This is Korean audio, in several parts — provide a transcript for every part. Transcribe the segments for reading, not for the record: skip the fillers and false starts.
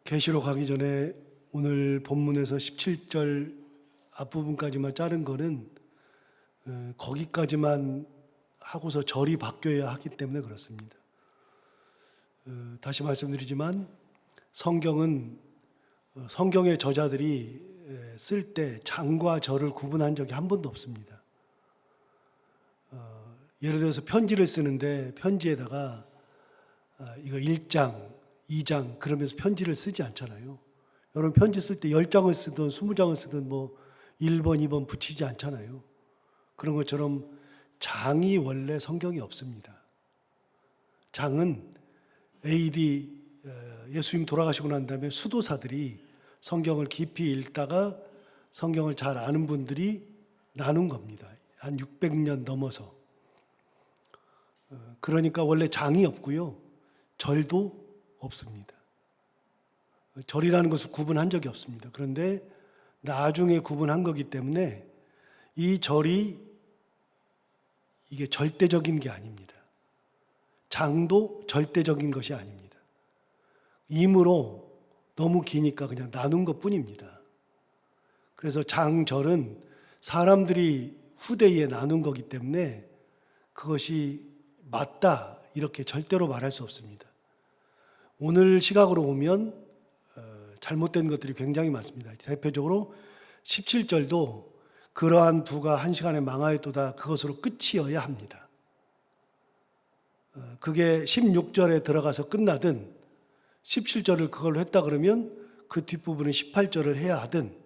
계시로 가기 전에 오늘 본문에서 17절 앞부분까지만 자른 거는 거기까지만 하고서 절이 바뀌어야 하기 때문에 그렇습니다. 다시 말씀드리지만 성경은 성경의 저자들이 쓸 때 장과 절을 구분한 적이 한 번도 없습니다. 예를 들어서 편지를 쓰는데 편지에다가 이거 1장, 2장 그러면서 편지를 쓰지 않잖아요. 여러분 편지 쓸 때 10장을 쓰든 20장을 쓰든 뭐 1번, 2번 붙이지 않잖아요. 그런 것처럼 장이 원래 성경이 없습니다. 장은 AD 예수님 돌아가시고 난 다음에 수도사들이 성경을 깊이 읽다가 성경을 잘 아는 분들이 나눈 겁니다. 한 600년 넘어서. 그러니까 원래 장이 없고요. 절도 없습니다. 절이라는 것을 구분한 적이 없습니다. 그런데 나중에 구분한 거기 때문에 이 절이 이게 절대적인 게 아닙니다. 장도 절대적인 것이 아닙니다. 임으로 너무 기니까 그냥 나눈 것 뿐입니다. 그래서 장절은 사람들이 후대에 나눈 거기 때문에 그것이 맞다 이렇게 절대로 말할 수 없습니다. 오늘 시각으로 보면 잘못된 것들이 굉장히 많습니다. 대표적으로 17절도 그러한 부가 한 시간에 망하였도다 그것으로 끝이어야 합니다. 그게 16절에 들어가서 끝나든 17절을 그걸로 했다 그러면 그 뒷부분은 18절을 해야 하든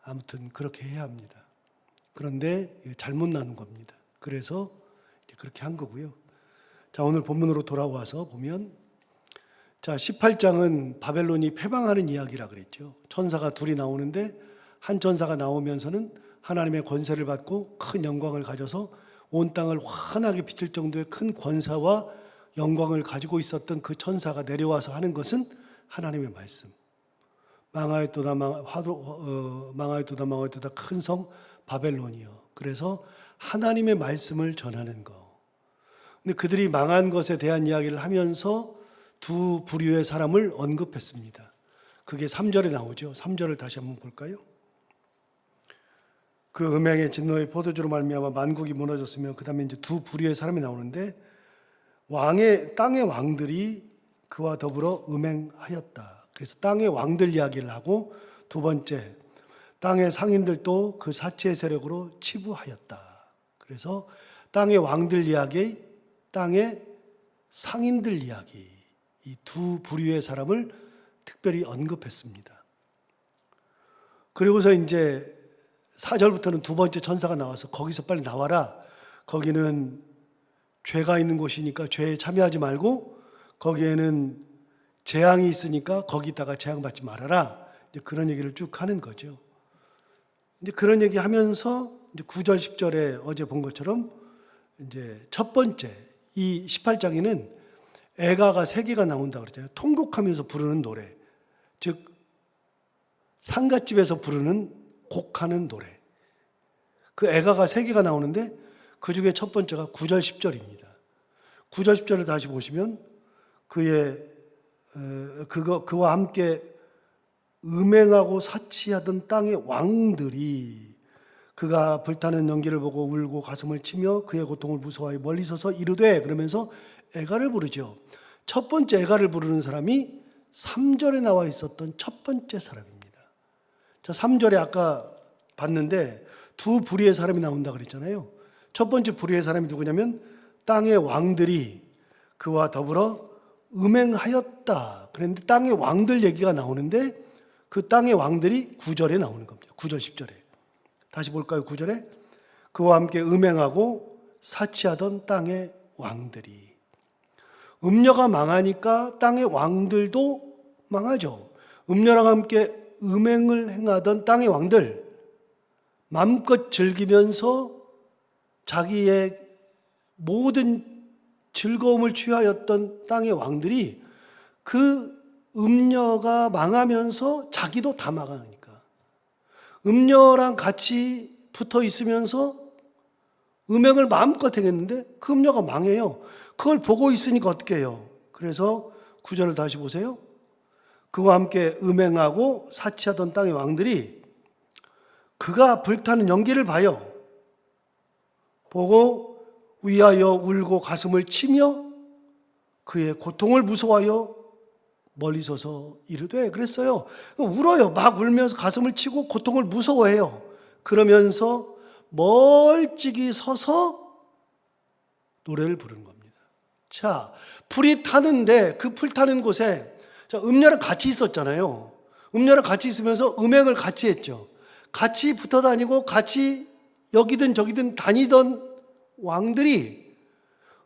아무튼 그렇게 해야 합니다. 그런데 잘못 나눈 겁니다. 그래서 그렇게 한 거고요. 자, 오늘 본문으로 돌아와서 보면 자, 18장은 바벨론이 패망하는 이야기라 그랬죠. 천사가 둘이 나오는데 한 천사가 나오면서는 하나님의 권세를 받고 큰 영광을 가져서 온 땅을 환하게 비칠 정도의 큰 권사와 영광을 가지고 있었던 그 천사가 내려와서 하는 것은 하나님의 말씀. 망하였도다 망하였도다 큰 성 바벨론이요. 그래서 하나님의 말씀을 전하는 거. 근데 그들이 망한 것에 대한 이야기를 하면서 두 부류의 사람을 언급했습니다. 그게 3절에 나오죠. 3절을 다시 한번 볼까요? 그 음행의 진노의 포도주로 말미암아 만국이 무너졌으며 그 다음에 이제 두 부류의 사람이 나오는데 땅의 왕들이 그와 더불어 음행하였다. 그래서 땅의 왕들 이야기를 하고 두 번째 땅의 상인들도 그 사치의 세력으로 치부하였다. 그래서 땅의 왕들 이야기, 땅의 상인들 이야기 이 두 부류의 사람을 특별히 언급했습니다. 그리고서 이제 4절부터는 두 번째 천사가 나와서 거기서 빨리 나와라. 거기는 죄가 있는 곳이니까 죄에 참여하지 말고 거기에는 재앙이 있으니까 거기다가 재앙받지 말아라. 이제 그런 얘기를 쭉 하는 거죠. 이제 그런 얘기 하면서 이제 9절, 10절에 어제 본 것처럼 이제 첫 번째 이 18장에는 애가가 세 개가 나온다고 그랬잖아요. 통곡하면서 부르는 노래. 즉 상갓집에서 부르는 곡하는 노래. 그 애가가 세 개가 나오는데 그 중에 첫 번째가 9절, 10절입니다. 9절, 10절을 다시 보시면 그와 함께 음행하고 사치하던 땅의 왕들이 그가 불타는 연기를 보고 울고 가슴을 치며 그의 고통을 무서워하여 멀리 서서 이르되 그러면서 애가를 부르죠. 첫 번째 애가를 부르는 사람이 3절에 나와 있었던 첫 번째 사람입니다. 자, 3절에 아까 봤는데 두 부류의 사람이 나온다 그랬잖아요. 첫 번째 부류의 사람이 누구냐면 땅의 왕들이 그와 더불어 음행하였다. 그런데 땅의 왕들 얘기가 나오는데 그 땅의 왕들이 9절에 나오는 겁니다. 9절, 10절에. 다시 볼까요? 9절에 그와 함께 음행하고 사치하던 땅의 왕들이. 음녀가 망하니까 땅의 왕들도 망하죠. 음녀랑 함께 음행을 행하던 땅의 왕들, 마음껏 즐기면서 자기의 모든 즐거움을 취하였던 땅의 왕들이 그 음녀가 망하면서 자기도 다 망하니까 음녀랑 같이 붙어 있으면서 음행을 마음껏 행했는데 그 음녀가 망해요. 그걸 보고 있으니까 어떻게 해요? 그래서 9절을 다시 보세요. 그와 함께 음행하고 사치하던 땅의 왕들이 그가 불타는 연기를 보고 위하여 울고 가슴을 치며 그의 고통을 무서워하여 멀리 서서 이르되, 그랬어요. 울어요. 막 울면서 가슴을 치고 고통을 무서워해요. 그러면서 멀찍이 서서 노래를 부르는 겁니다. 자, 불이 타는데 그 불 타는 곳에 음녀랑 같이 있었잖아요. 음녀랑 같이 있으면서 음행을 같이 했죠. 같이 붙어 다니고 같이 여기든 저기든 다니던 왕들이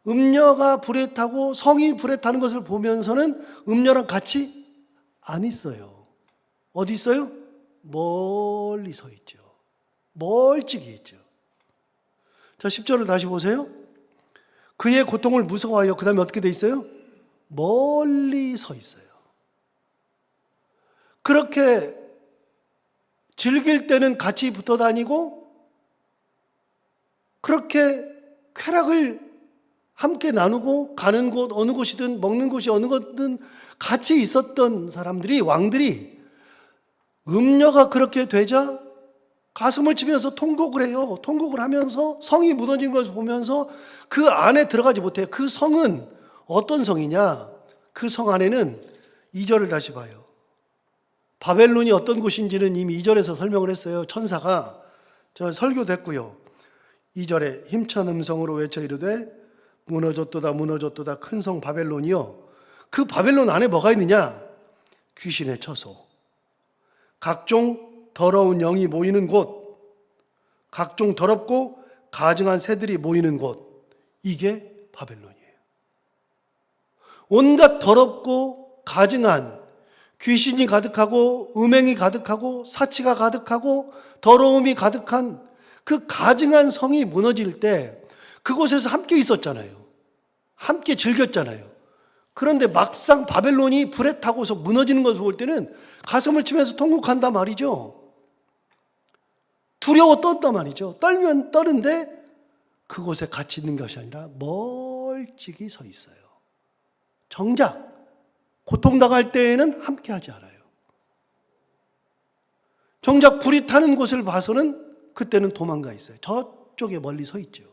음녀가 불에 타고 성이 불에 타는 것을 보면서는 음녀랑 같이 안 있어요. 어디 있어요? 멀리 서 있죠. 멀찍이 있죠. 자, 10절을 다시 보세요. 그의 고통을 무서워하여, 그 다음에 어떻게 돼 있어요? 멀리 서 있어요. 그렇게 즐길 때는 같이 붙어 다니고, 그렇게 쾌락을 함께 나누고, 가는 곳 어느 곳이든 먹는 곳이 어느 곳이든 같이 있었던 사람들이, 왕들이 음녀가 그렇게 되자 가슴을 치면서 통곡을 해요. 통곡을 하면서 성이 무너진 것을 보면서 그 안에 들어가지 못해요. 그 성은 어떤 성이냐? 그 성 안에는 2절을 다시 봐요. 바벨론이 어떤 곳인지는 이미 2절에서 설명을 했어요. 천사가. 저 설교됐고요. 2절에 힘찬 음성으로 외쳐 이르되 무너졌도다 무너졌도다 큰 성 바벨론이요. 그 바벨론 안에 뭐가 있느냐? 귀신의 처소, 각종 더러운 영이 모이는 곳, 각종 더럽고 가증한 새들이 모이는 곳, 이게 바벨론이에요. 온갖 더럽고 가증한 귀신이 가득하고 음행이 가득하고 사치가 가득하고 더러움이 가득한 그 가증한 성이 무너질 때 그곳에서 함께 있었잖아요. 함께 즐겼잖아요. 그런데 막상 바벨론이 불에 타고서 무너지는 것을 볼 때는 가슴을 치면서 통곡한단 말이죠. 두려워 떴단 말이죠. 떨면 떠는데 그곳에 같이 있는 것이 아니라 멀찍이 서 있어요. 정작 고통당할 때에는 함께 하지 않아요. 정작 불이 타는 곳을 봐서는 그때는 도망가 있어요. 저쪽에 멀리 서 있죠.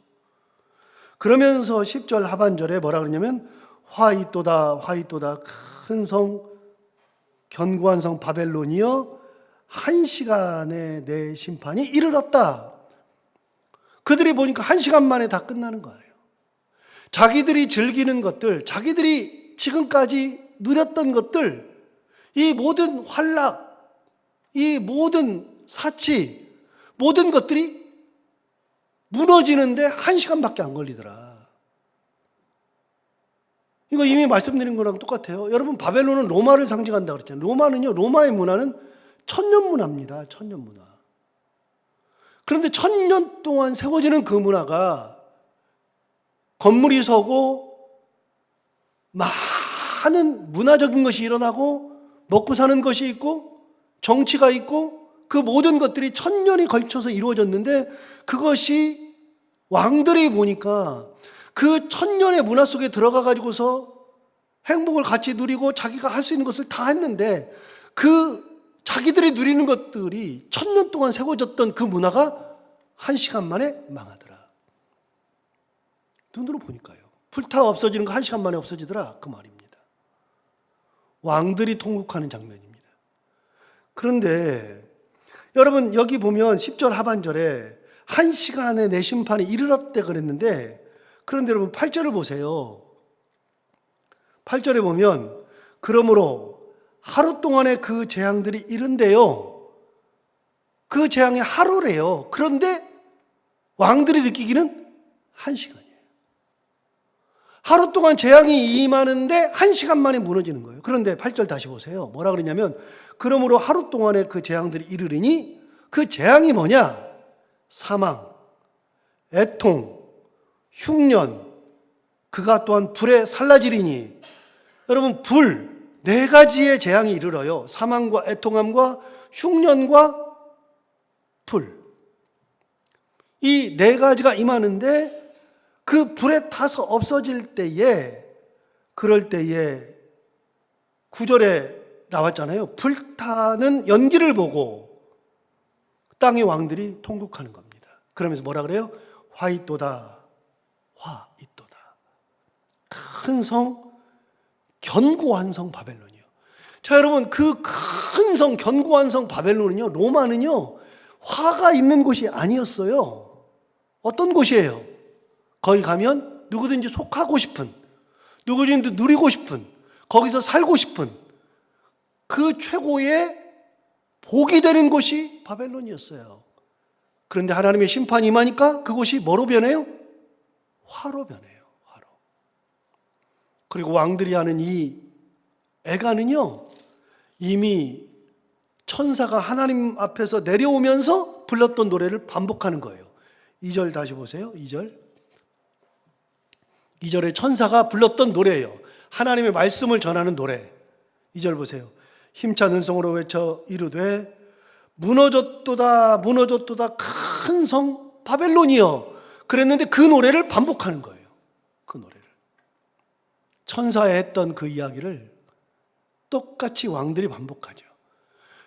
그러면서 10절 하반절에 뭐라 그러냐면 화 있도다 화 있도다 큰 성 견고한 성 바벨론이여 한 시간에 내 심판이 이르렀다. 그들이 보니까 한 시간 만에 다 끝나는 거예요. 자기들이 즐기는 것들, 자기들이 지금까지 누렸던 것들, 이 모든 환락, 이 모든 사치, 모든 것들이 무너지는데 1시간밖에 안 걸리더라. 이거 이미 말씀드린 거랑 똑같아요. 여러분, 바벨론은 로마를 상징한다고 그랬잖아요. 로마는요, 로마의 문화는 천년 문화입니다. 천년 문화. 그런데 1000년 동안 세워지는 그 문화가 건물이 서고 많은 문화적인 것이 일어나고 먹고 사는 것이 있고 정치가 있고 그 모든 것들이 1000년이 걸쳐서 이루어졌는데 그것이 왕들이 보니까 그 1000년의 문화 속에 들어가 가지고서 행복을 같이 누리고 자기가 할 수 있는 것을 다 했는데 그 자기들이 누리는 것들이 1000년 동안 세워졌던 그 문화가 1시간 만에 망하더라. 눈으로 보니까요. 불타 없어지는 거 1시간 만에 없어지더라. 그 말입니다. 왕들이 통곡하는 장면입니다. 그런데 여러분 여기 보면 10절 하반절에 1시간에 내 심판이 이르렀대 그랬는데 그런데 여러분 8절을 보세요. 8절에 보면 그러므로 하루 동안에 그 재앙들이 이른데요. 그 재앙이 하루래요. 그런데 왕들이 느끼기는 1시간이에요. 하루 동안 재앙이 임하는데 1시간 만에 무너지는 거예요. 그런데 8절 다시 보세요. 뭐라 그러냐면 그러므로 하루 동안에 그 재앙들이 이르리니 그 재앙이 뭐냐? 사망, 애통, 흉년, 그가 또한 불에 살라지리니 여러분 불 4가지의 재앙이 이르러요. 사망과 애통함과 흉년과 불. 이 4가지가 임하는데 그 불에 타서 없어질 때에 그럴 때에 9절에 나왔잖아요. 불타는 연기를 보고 땅의 왕들이 통곡하는 겁니다. 그러면서 뭐라 그래요? 화 있도다, 화 있도다. 큰 성, 견고한 성 바벨론이요. 자, 여러분, 그 큰 성, 견고한 성 바벨론은요, 로마는요, 화가 있는 곳이 아니었어요. 어떤 곳이에요? 거기 가면 누구든지 속하고 싶은, 누구든지 누리고 싶은, 거기서 살고 싶은 그 최고의 복이 되는 곳이 바벨론이었어요. 그런데 하나님의 심판이 임하니까 그곳이 뭐로 변해요? 화로 변해요. 화로. 그리고 왕들이 하는 이 애가는요, 이미 천사가 하나님 앞에서 내려오면서 불렀던 노래를 반복하는 거예요. 2절 다시 보세요. 2절. 2절에 천사가 불렀던 노래예요. 하나님의 말씀을 전하는 노래. 2절 보세요. 힘찬 은성으로 외쳐 이르되 무너졌도다 무너졌도다 큰 성 바벨론이여. 그랬는데 그 노래를 반복하는 거예요. 그 노래를. 천사에 했던 그 이야기를 똑같이 왕들이 반복하죠.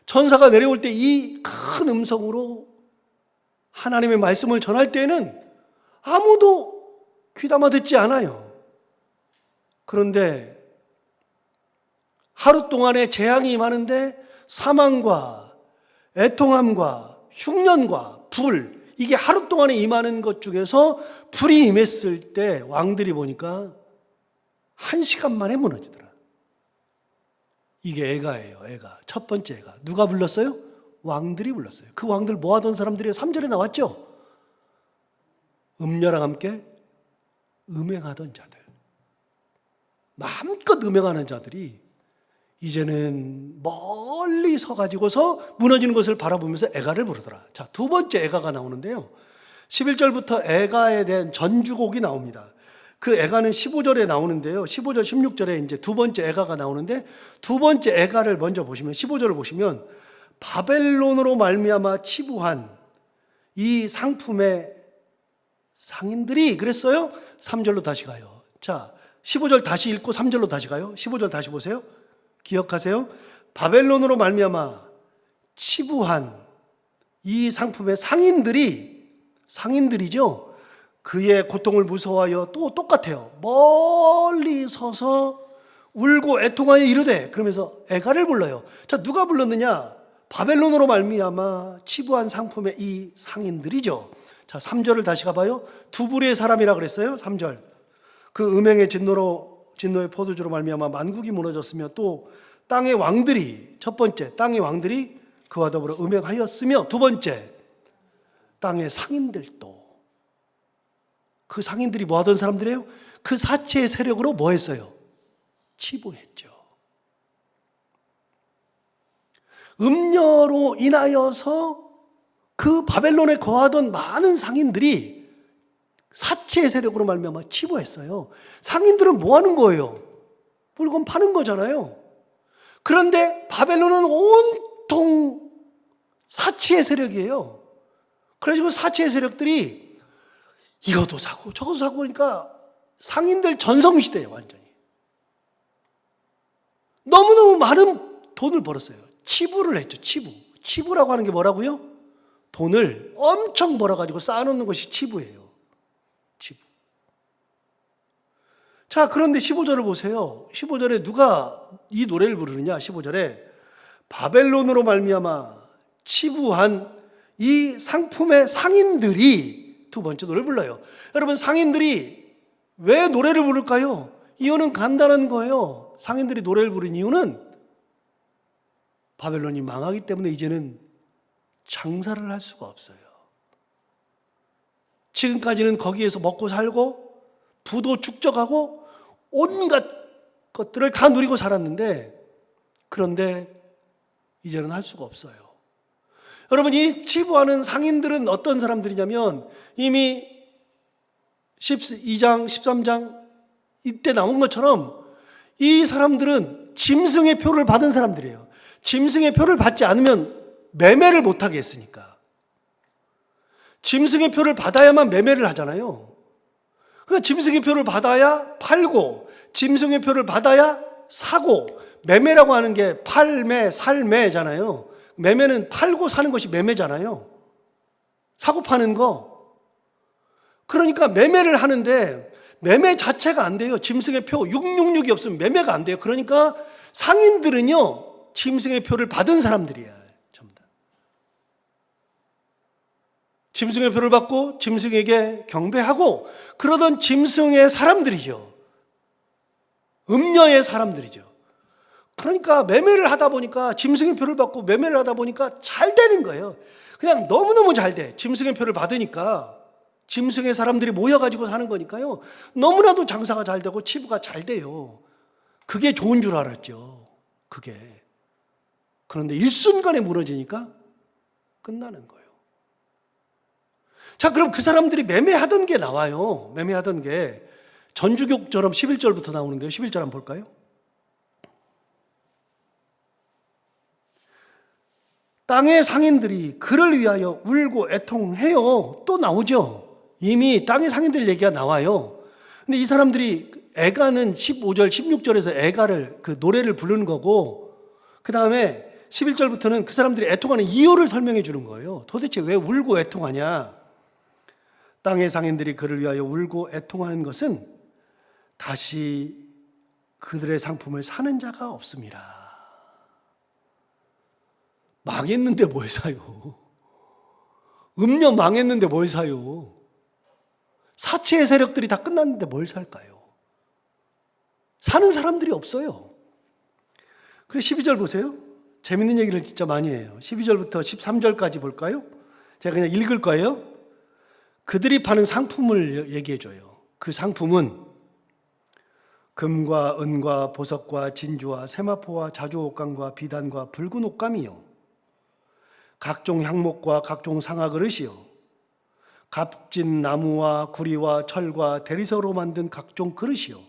천사가 내려올 때 이 큰 음성으로 하나님의 말씀을 전할 때에는 아무도 귀담아 듣지 않아요. 그런데 하루 동안의 재앙이 임하는데 사망과 애통함과 흉년과 불, 이게 하루 동안에 임하는 것 중에서 불이 임했을 때 왕들이 보니까 1시간 만에 무너지더라. 이게 애가예요. 애가. 첫 번째 애가. 누가 불렀어요? 왕들이 불렀어요. 그 왕들 뭐 하던 사람들이에요? 3절에 나왔죠? 음녀랑 함께 음행하던 자들. 마음껏 음행하는 자들이 이제는 멀리 서가지고서 무너지는 것을 바라보면서 애가를 부르더라. 자, 두 번째 애가가 나오는데요. 11절부터 애가에 대한 전주곡이 나옵니다. 그 애가는 15절에 나오는데요. 15절, 16절에 이제 두 번째 애가가 나오는데, 두 번째 애가를 먼저 보시면 15절을 보시면 바벨론으로 말미암아 치부한 이 상품의 상인들이 그랬어요. 3절로 다시 가요. 자, 15절 다시 읽고 3절로 다시 가요. 15절 다시 보세요. 기억하세요. 바벨론으로 말미암아 치부한 이 상품의 상인들이죠. 그의 고통을 무서워하여 또 똑같아요. 멀리 서서 울고 애통하여 이르되, 그러면서 애가를 불러요. 자, 누가 불렀느냐? 바벨론으로 말미암아 치부한 상품의 이 상인들이죠. 자, 3절을 다시 가봐요. 두 부류의 사람이라 그랬어요. 3절. 그 음행의 진노의 포도주로 말미암아 만국이 무너졌으며 또 땅의 왕들이, 첫 번째 땅의 왕들이 그와 더불어 음행하였으며, 두 번째 땅의 상인들도. 그 상인들이 뭐 하던 사람들이에요? 그 사체의 세력으로 뭐 했어요? 치부했죠. 음녀로 인하여서 그 바벨론에 거하던 많은 상인들이 사체의 세력으로 말미암아 치부했어요. 상인들은 뭐 하는 거예요? 물건 파는 거잖아요. 그런데 바벨론은 온통 사치의 세력이에요. 그래가지고 사치의 세력들이 이것도 사고 저것도 사고 보니까 상인들 전성시대예요. 완전히 너무너무 많은 돈을 벌었어요. 치부를 했죠. 치부라고 하는 게 뭐라고요? 돈을 엄청 벌어가지고 쌓아놓는 것이 치부예요. 치부. 자, 그런데 15절을 보세요. 15절에 누가 이 노래를 부르느냐? 15절에 바벨론으로 말미암아 치부한 이 상품의 상인들이 두 번째 노래를 불러요. 여러분, 상인들이 왜 노래를 부를까요? 이유는 간단한 거예요. 상인들이 노래를 부른 이유는 바벨론이 망하기 때문에 이제는 장사를 할 수가 없어요. 지금까지는 거기에서 먹고 살고 부도 축적하고 온갖 것들을 다 누리고 살았는데, 그런데 이제는 할 수가 없어요. 여러분, 이 치부하는 상인들은 어떤 사람들이냐면 이미 12장, 13장 이때 나온 것처럼 이 사람들은 짐승의 표를 받은 사람들이에요. 짐승의 표를 받지 않으면 매매를 못하게 했으니까. 짐승의 표를 받아야만 매매를 하잖아요. 그러니까 짐승의 표를 받아야 팔고, 짐승의 표를 받아야 사고, 매매라고 하는 게 팔매, 살매잖아요. 매매는 팔고 사는 것이 매매잖아요. 사고 파는 거. 그러니까 매매를 하는데 매매 자체가 안 돼요. 짐승의 표 666이 없으면 매매가 안 돼요. 그러니까 상인들은요, 짐승의 표를 받은 사람들이에요. 전부 다. 짐승의 표를 받고 짐승에게 경배하고 그러던 짐승의 사람들이죠. 음녀의 사람들이죠. 그러니까 매매를 하다 보니까 짐승의 표를 받고 매매를 하다 보니까 잘 되는 거예요. 그냥 너무너무 잘 돼. 짐승의 표를 받으니까 짐승의 사람들이 모여가지고 사는 거니까요. 너무나도 장사가 잘 되고 치부가 잘 돼요. 그게 좋은 줄 알았죠. 그게. 그런데 일순간에 무너지니까 끝나는 거예요. 자, 그럼 그 사람들이 매매하던 게 나와요. 매매하던 게 전주교처럼 11절부터 나오는데요. 11절 한번 볼까요? 땅의 상인들이 그를 위하여 울고 애통해요. 또 나오죠. 이미 땅의 상인들 얘기가 나와요. 근데 이 사람들이 애가는 15절, 16절에서 애가를 그 노래를 부르는 거고, 그 다음에 11절부터는 그 사람들이 애통하는 이유를 설명해 주는 거예요. 도대체 왜 울고 애통하냐? 땅의 상인들이 그를 위하여 울고 애통하는 것은 다시 그들의 상품을 사는 자가 없습니다. 망했는데 뭘 사요? 음료 망했는데 뭘 사요? 사채의 세력들이 다 끝났는데 뭘 살까요? 사는 사람들이 없어요. 그래 12절 보세요. 재밌는 얘기를 진짜 많이 해요. 12절부터 13절까지 볼까요? 제가 그냥 읽을 거예요. 그들이 파는 상품을 얘기해 줘요. 그 상품은 금과 은과 보석과 진주와 세마포와 자주옥감과 비단과 붉은 옷감이요, 각종 향목과 각종 상아그릇이요, 값진 나무와 구리와 철과 대리석으로 만든 각종 그릇이요,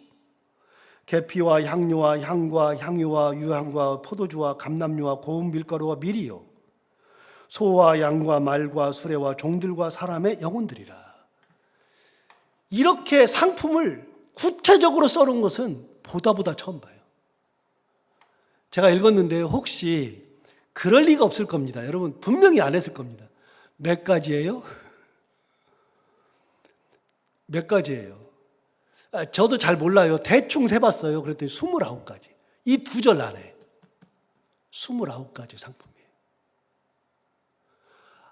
계피와 향료와 향과 향유와 유향과 포도주와 감람류와 고운 밀가루와 밀이요, 소와 양과 말과 수레와 종들과 사람의 영혼들이라. 이렇게 상품을 구체적으로 써놓은 것은 보다 처음 봐요. 제가 읽었는데 혹시 그럴 리가 없을 겁니다. 여러분 분명히 안 했을 겁니다. 몇 가지예요? 몇 가지예요? 저도 잘 몰라요. 대충 세봤어요. 그랬더니 29가지. 이 2절 안에 29가지 상품이에요.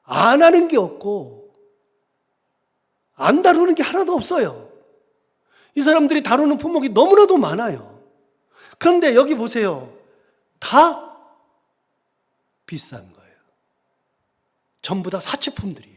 안 하는 게 없고 안 다루는 게 하나도 없어요. 이 사람들이 다루는 품목이 너무나도 많아요. 그런데 여기 보세요. 다 비싼 거예요. 전부 다 사치품들이에요.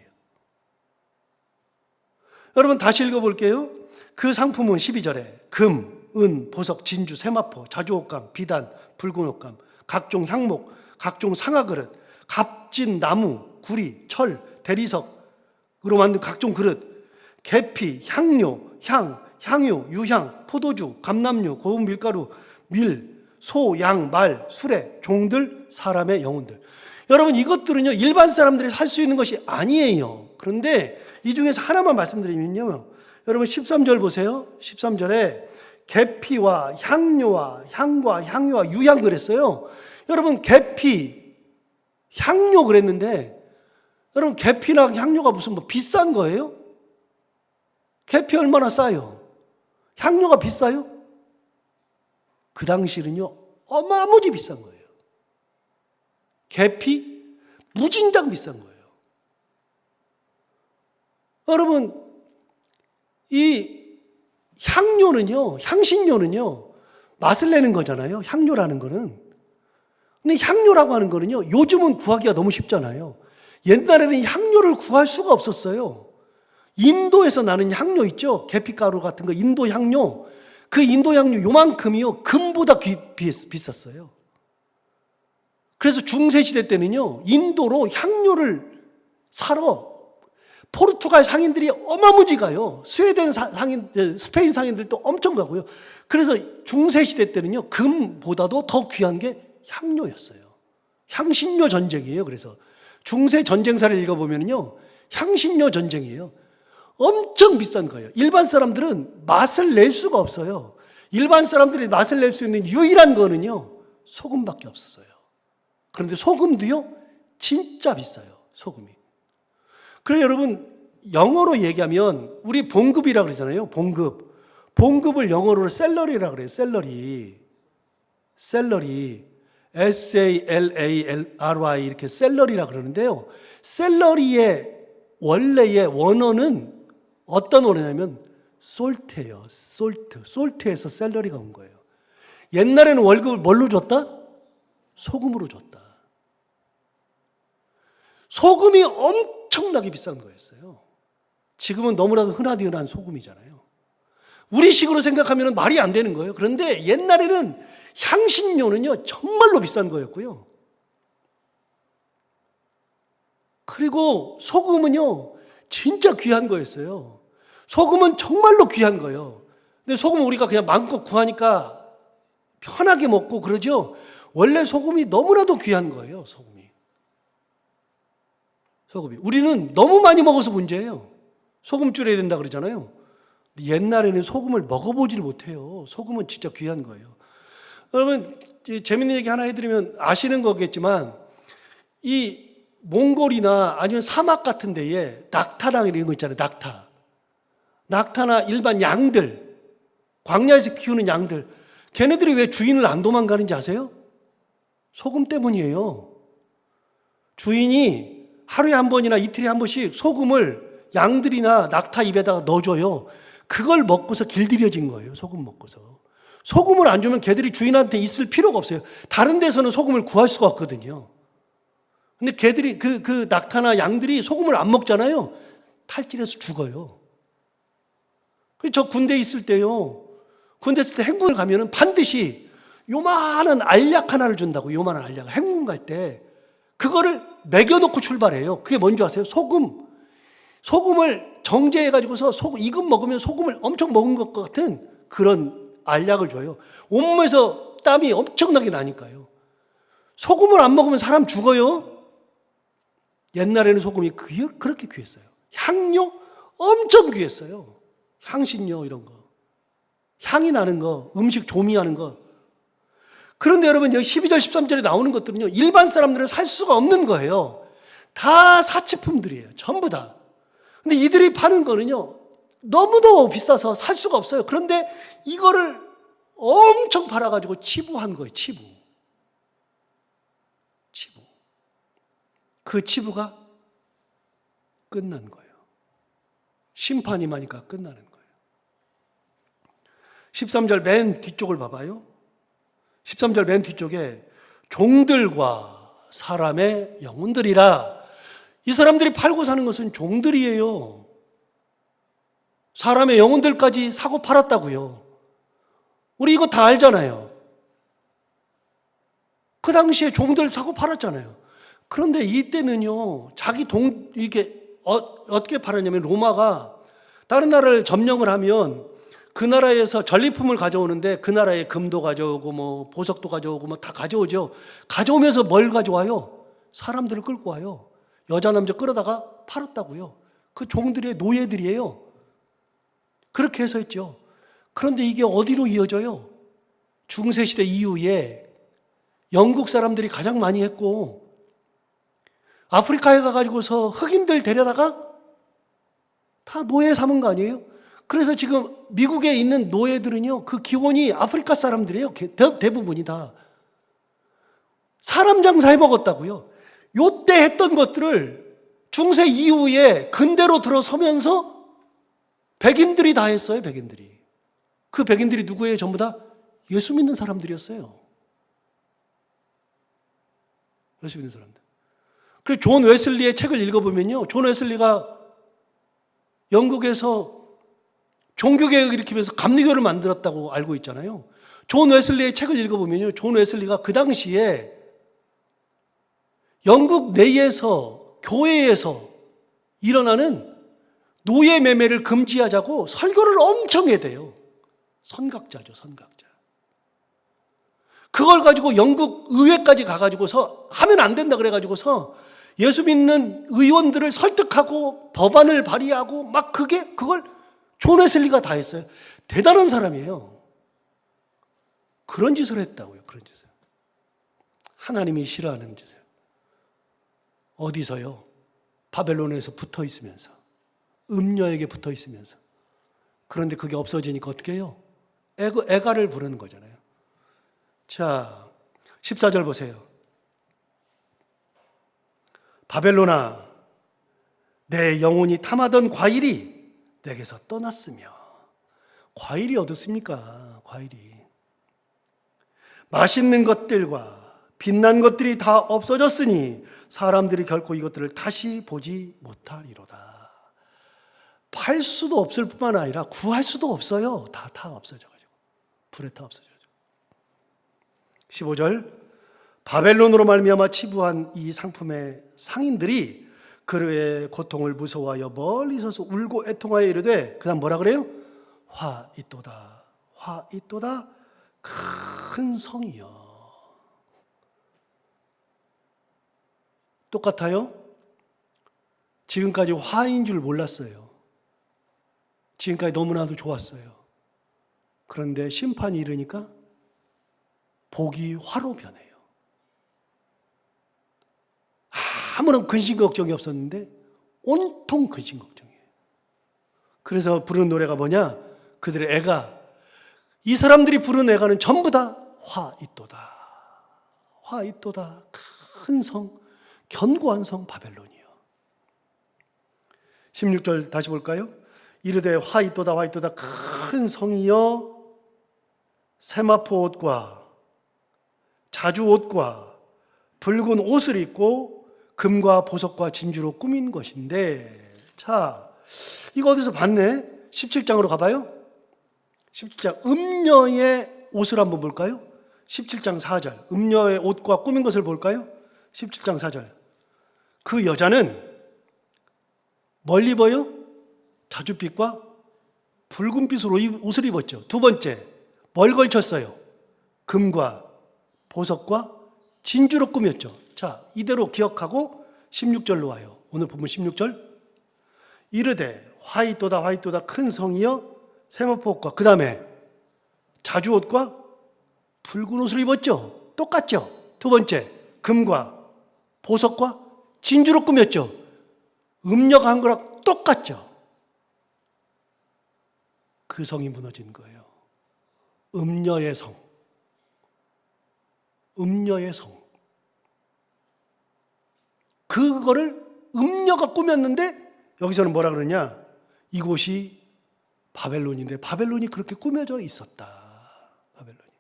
여러분 다시 읽어볼게요. 그 상품은 12절에 금, 은, 보석, 진주, 세마포, 자주옥감, 비단, 붉은 옷감, 각종 향목, 각종 상아그릇, 값진 나무, 구리, 철, 대리석으로 만든 각종 그릇, 계피, 향료, 향, 향유, 유향, 포도주, 감람류, 고운 밀가루, 밀, 소, 양, 말, 수레, 종들, 사람의 영혼들. 여러분 이것들은요 일반 사람들이 살 수 있는 것이 아니에요. 그런데 이 중에서 하나만 말씀드리면요, 여러분 13절 보세요. 13절에 계피와 향료와 향과 향유와 유향 그랬어요. 여러분 계피, 향료 그랬는데 여러분 계피나 향료가 무슨 뭐 비싼 거예요? 계피 얼마나 싸요? 향료가 비싸요? 그 당시는요 어마무지 비싼 거예요. 계피 무진장 비싼 거예요. 여러분 이 향료는요, 향신료는요 맛을 내는 거잖아요. 향료라는 거는. 근데 향료라고 하는 거는요 요즘은 구하기가 너무 쉽잖아요. 옛날에는 향료를 구할 수가 없었어요. 인도에서 나는 향료 있죠. 계피가루 같은 거 인도 향료. 그 인도 향료 요만큼이요 금보다 비쌌어요. 그래서 중세시대 때는요 인도로 향료를 사러 포르투갈 상인들이 어마무지 가요. 스웨덴 상인, 스페인 상인들도 엄청 가고요. 그래서 중세시대 때는요 금보다도 더 귀한 게 향료였어요. 향신료 전쟁이에요. 그래서 중세 전쟁사를 읽어보면요 향신료 전쟁이에요. 엄청 비싼 거예요. 일반 사람들은 맛을 낼 수가 없어요. 일반 사람들이 맛을 낼 수 있는 유일한 거는요 소금밖에 없었어요. 그런데 소금도요, 진짜 비싸요. 소금이. 그래서 여러분, 영어로 얘기하면 우리 봉급이라고 그러잖아요. 봉급. 봉급을 영어로 샐러리라고 그래요. 샐러리. SALARY 이렇게 샐러리라고 그러는데요. 샐러리의 원래의 원어는 어떤 원어냐면 솔트예요. 솔트에서 샐러리가 온 거예요. 옛날에는 월급을 뭘로 줬다? 소금으로 줬다. 소금이 엄청나게 비싼 거였어요. 지금은 너무나도 흔하디흔한 소금이잖아요. 우리식으로 생각하면 말이 안 되는 거예요. 그런데 옛날에는 향신료는요, 정말로 비싼 거였고요. 그리고 소금은요, 진짜 귀한 거였어요. 소금은 정말로 귀한 거예요. 근데 소금은 우리가 그냥 마음껏 구하니까 편하게 먹고 그러죠. 원래 소금이 너무나도 귀한 거예요, 소금이. 우리는 너무 많이 먹어서 문제예요. 소금 줄여야 된다 그러잖아요. 옛날에는 소금을 먹어보질 못해요. 소금은 진짜 귀한 거예요. 여러분, 재밌는 얘기 하나 해드리면 아시는 거겠지만, 이 몽골이나 아니면 사막 같은 데에 낙타랑 이런 거 있잖아요. 낙타나 일반 양들, 광야에서 키우는 양들, 걔네들이 왜 주인을 안 도망가는지 아세요? 소금 때문이에요. 주인이 하루에 한 번이나 이틀에 한 번씩 소금을 양들이나 낙타 입에다가 넣어줘요. 그걸 먹고서 길들여진 거예요. 소금 먹고서. 소금을 안 주면 걔들이 주인한테 있을 필요가 없어요. 다른 데서는 소금을 구할 수가 없거든요. 근데 걔들이 그 낙타나 양들이 소금을 안 먹잖아요. 탈진해서 죽어요. 그래서 저 군대에 있을 때요. 군대 있을 때 행군을 가면은 반드시 요만한 알약 하나를 준다고. 요만한 알약. 행군 갈 때 그거를 먹여놓고 출발해요. 그게 뭔지 아세요? 소금을 정제해가지고서 이것 먹으면 소금을 엄청 먹은 것 같은 그런 알약을 줘요. 온몸에서 땀이 엄청나게 나니까요. 소금을 안 먹으면 사람 죽어요. 옛날에는 소금이 그렇게 귀했어요. 향료 엄청 귀했어요. 향신료 이런 거. 향이 나는 거, 음식 조미하는 거. 그런데 여러분 여기 12절 13절에 나오는 것들은요, 일반 사람들은 살 수가 없는 거예요. 다 사치품들이에요. 전부 다. 근데 이들이 파는 거는요, 너무도 비싸서 살 수가 없어요. 그런데 이거를 엄청 팔아가지고 치부한 거예요. 치부. 그 치부가 끝난 거예요. 심판이 많으니까 끝나는 거예요. 13절 맨 뒤쪽을 봐봐요. 13절 맨 뒤쪽에 종들과 사람의 영혼들이라. 이 사람들이 팔고 사는 것은 종들이에요. 사람의 영혼들까지 사고 팔았다고요. 우리 이거 다 알잖아요. 그 당시에 종들 사고 팔았잖아요. 그런데 이때는요, 이게 어떻게 팔았냐면, 로마가 다른 나라를 점령을 하면 그 나라에서 전리품을 가져오는데 그 나라에 금도 가져오고 뭐 보석도 가져오고 뭐 다 가져오죠. 가져오면서 뭘 가져와요? 사람들을 끌고 와요. 여자 남자 끌어다가 팔았다고요. 그 종들의 노예들이에요. 그렇게 해서 했죠. 그런데 이게 어디로 이어져요? 중세시대 이후에 영국 사람들이 가장 많이 했고, 아프리카에 가가지고서 흑인들 데려다가 다 노예 삼은 거 아니에요? 그래서 지금 미국에 있는 노예들은요, 그 기원이 아프리카 사람들이에요. 대부분이 다. 사람 장사해 먹었다고요. 요때 했던 것들을 중세 이후에 근대로 들어서면서 백인들이 다 했어요, 백인들이. 그 백인들이 누구예요? 전부 다 예수 믿는 사람들이었어요. 예수 믿는 사람들. 그래서 존 웨슬리의 책을 읽어보면요, 존 웨슬리가 영국에서 종교개혁을 일으키면서 감리교를 만들었다고 알고 있잖아요. 존 웨슬리의 책을 읽어보면요, 존 웨슬리가 그 당시에 영국 내에서 교회에서 일어나는 노예 매매를 금지하자고 설교를 엄청 해대요. 선각자죠, 선각자. 그걸 가지고 영국 의회까지 가가지고서 하면 안 된다 그래가지고서 예수 믿는 의원들을 설득하고 법안을 발의하고 막 그걸 존 웨슬리가 다 했어요. 대단한 사람이에요. 그런 짓을 했다고요. 그런 짓을. 하나님이 싫어하는 짓을. 어디서요? 바벨론에서 붙어 있으면서, 음녀에게 붙어 있으면서. 그런데 그게 없어지니까 어떻게 해요? 애가를 부르는 거잖아요. 자, 14절 보세요. 바벨론아, 내 영혼이 탐하던 과일이 내게서 떠났으며. 과일이 어떻습니까? 과일이. 맛있는 것들과 빛난 것들이 다 없어졌으니 사람들이 결코 이것들을 다시 보지 못하리로다. 팔 수도 없을 뿐만 아니라 구할 수도 없어요. 다 없어져가지고. 불에 다 없어져가지고. 15절, 바벨론으로 말미암아 치부한 이 상품의 상인들이 그의 고통을 무서워하여 멀리 서서 울고 애통하여 이르되, 그 다음 뭐라 그래요? 화 있도다, 화 있도다, 큰 성이여. 똑같아요? 지금까지 화인 줄 몰랐어요. 지금까지 너무나도 좋았어요. 그런데 심판이 이르니까 복이 화로 변해요. 아무런 근심 걱정이 없었는데 온통 근심 걱정이에요. 그래서 부르는 노래가 뭐냐? 그들의 애가, 이 사람들이 부르는 애가는 전부 다 화 있도다, 화 있도다, 큰 성, 견고한 성 바벨론이요. 16절 다시 볼까요? 이르되 화 있도다, 화 있도다, 큰 성이여, 세마포 옷과 자주 옷과 붉은 옷을 입고 금과 보석과 진주로 꾸민 것인데. 자, 이거 어디서 봤네? 17장으로 가봐요. 17장 음녀의 옷을 한번 볼까요? 17장 4절 음녀의 옷과 꾸민 것을 볼까요? 17장 4절 그 여자는 뭘 입어요? 자줏빛과 붉은빛으로 옷을 입었죠. 두 번째, 뭘 걸쳤어요? 금과 보석과 진주로 꾸몄죠. 자, 이대로 기억하고 16절로 와요. 오늘 본문 16절. 이르되 화 있도다, 화 있도다, 큰 성이여, 세마포 옷과, 그 다음에 자주옷과 붉은 옷을 입었죠. 똑같죠. 두 번째, 금과 보석과 진주로 꾸몄죠. 음녀가 한 거랑 똑같죠. 그 성이 무너진 거예요. 음녀의 성. 음녀의 성. 그거를 음녀가 꾸몄는데 여기서는 뭐라 그러냐? 이곳이 바벨론인데 바벨론이 그렇게 꾸며져 있었다. 바벨론이.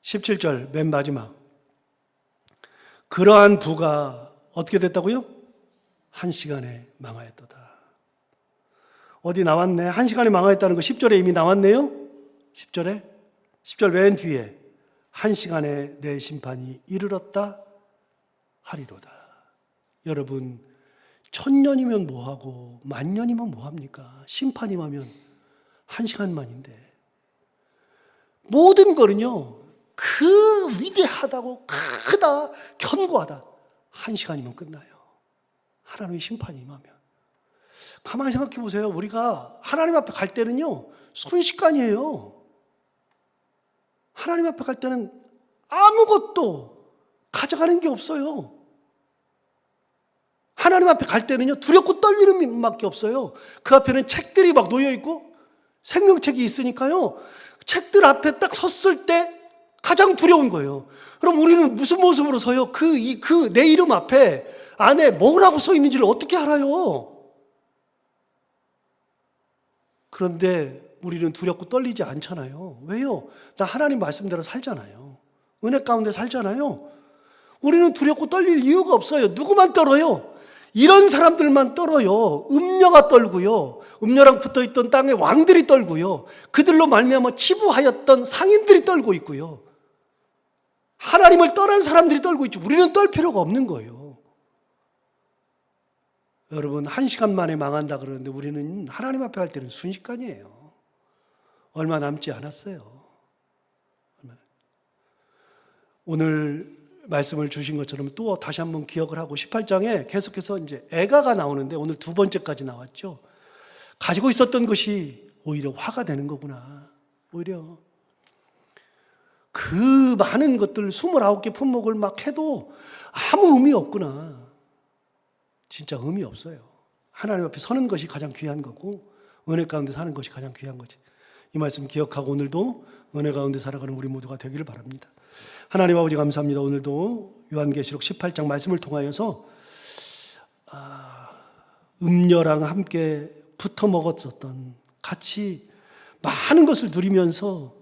17절 맨 마지막. 그러한 부가 어떻게 됐다고요? 한 시간에 망하였도다. 어디 나왔네? 한 시간에 망하였다는 거 10절에 이미 나왔네요? 10절에? 10절 맨 뒤에 한 시간에 내 심판이 이르렀다 하리로다. 여러분, 1000년이면 뭐하고 10,000년이면 뭐합니까? 심판이 하면 한 시간만인데 모든 거는요, 그 위대하다고 크다 견고하다 한 시간이면 끝나요. 하나님의 심판이 임하면. 가만히 생각해 보세요. 우리가 하나님 앞에 갈 때는요 순식간이에요. 하나님 앞에 갈 때는 아무것도 가져가는 게 없어요. 하나님 앞에 갈 때는요 두렵고 떨리는 밖에 없어요. 그 앞에는 책들이 막 놓여있고 생명책이 있으니까요, 책들 앞에 딱 섰을 때 가장 두려운 거예요. 그럼 우리는 무슨 모습으로 서요? 내 이름 앞에 안에 뭐라고 써 있는지를 어떻게 알아요? 그런데 우리는 두렵고 떨리지 않잖아요. 왜요? 나 하나님 말씀대로 살잖아요. 은혜 가운데 살잖아요. 우리는 두렵고 떨릴 이유가 없어요. 누구만 떨어요? 이런 사람들만 떨어요. 음녀가 떨고요, 음녀랑 붙어있던 땅의 왕들이 떨고요, 그들로 말미암아 치부하였던 상인들이 떨고 있고요, 하나님을 떠난 사람들이 떨고 있죠. 우리는 떨 필요가 없는 거예요. 여러분, 한 시간 만에 망한다 그러는데 우리는 하나님 앞에 갈 때는 순식간이에요. 얼마 남지 않았어요. 오늘 말씀을 주신 것처럼 또 다시 한번 기억을 하고 18장에 계속해서 이제 애가가 나오는데 오늘 두 번째까지 나왔죠. 가지고 있었던 것이 오히려 화가 되는 거구나. 오히려 그 많은 것들 29개 품목을 막 해도 아무 의미 없구나. 진짜 의미 없어요. 하나님 앞에 서는 것이 가장 귀한 거고 은혜 가운데 사는 것이 가장 귀한 거지. 이 말씀 기억하고 오늘도 은혜 가운데 살아가는 우리 모두가 되기를 바랍니다. 하나님 아버지 감사합니다. 오늘도 요한계시록 18장 말씀을 통하여서 음녀랑 함께 붙어 먹었었던, 같이 많은 것을 누리면서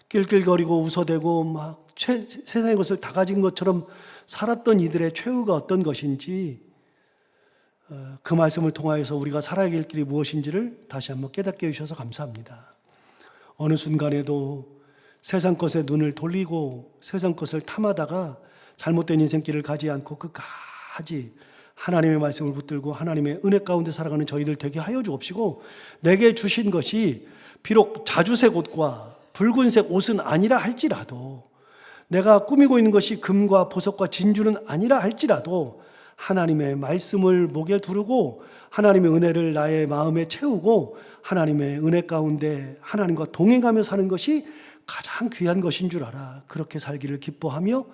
낄낄거리고 웃어대고 막 세상의 것을 다 가진 것처럼 살았던 이들의 최후가 어떤 것인지, 그 말씀을 통하여서 우리가 살아야 할 길이 무엇인지를 다시 한번 깨닫게 해주셔서 감사합니다. 어느 순간에도 세상 것에 눈을 돌리고 세상 것을 탐하다가 잘못된 인생길을 가지 않고 끝까지 하나님의 말씀을 붙들고 하나님의 은혜 가운데 살아가는 저희들 되게 하여 주옵시고, 내게 주신 것이 비록 자주색 옷과 붉은색 옷은 아니라 할지라도, 내가 꾸미고 있는 것이 금과 보석과 진주는 아니라 할지라도 하나님의 말씀을 목에 두르고 하나님의 은혜를 나의 마음에 채우고 하나님의 은혜 가운데 하나님과 동행하며 사는 것이 가장 귀한 것인 줄 알아. 그렇게 살기를 기뻐하며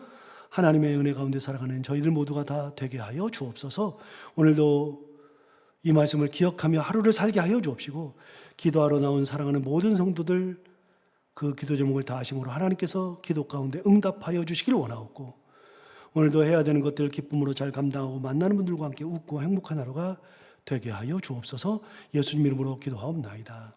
하나님의 은혜 가운데 살아가는 저희들 모두가 다 되게 하여 주옵소서. 오늘도 이 말씀을 기억하며 하루를 살게 하여 주옵시고, 기도하러 나온 사랑하는 모든 성도들 그 기도 제목을 다하심으로 하나님께서 기도 가운데 응답하여 주시길 원하옵고, 오늘도 해야 되는 것들을 기쁨으로 잘 감당하고 만나는 분들과 함께 웃고 행복한 하루가 되게 하여 주옵소서. 예수님 이름으로 기도하옵나이다.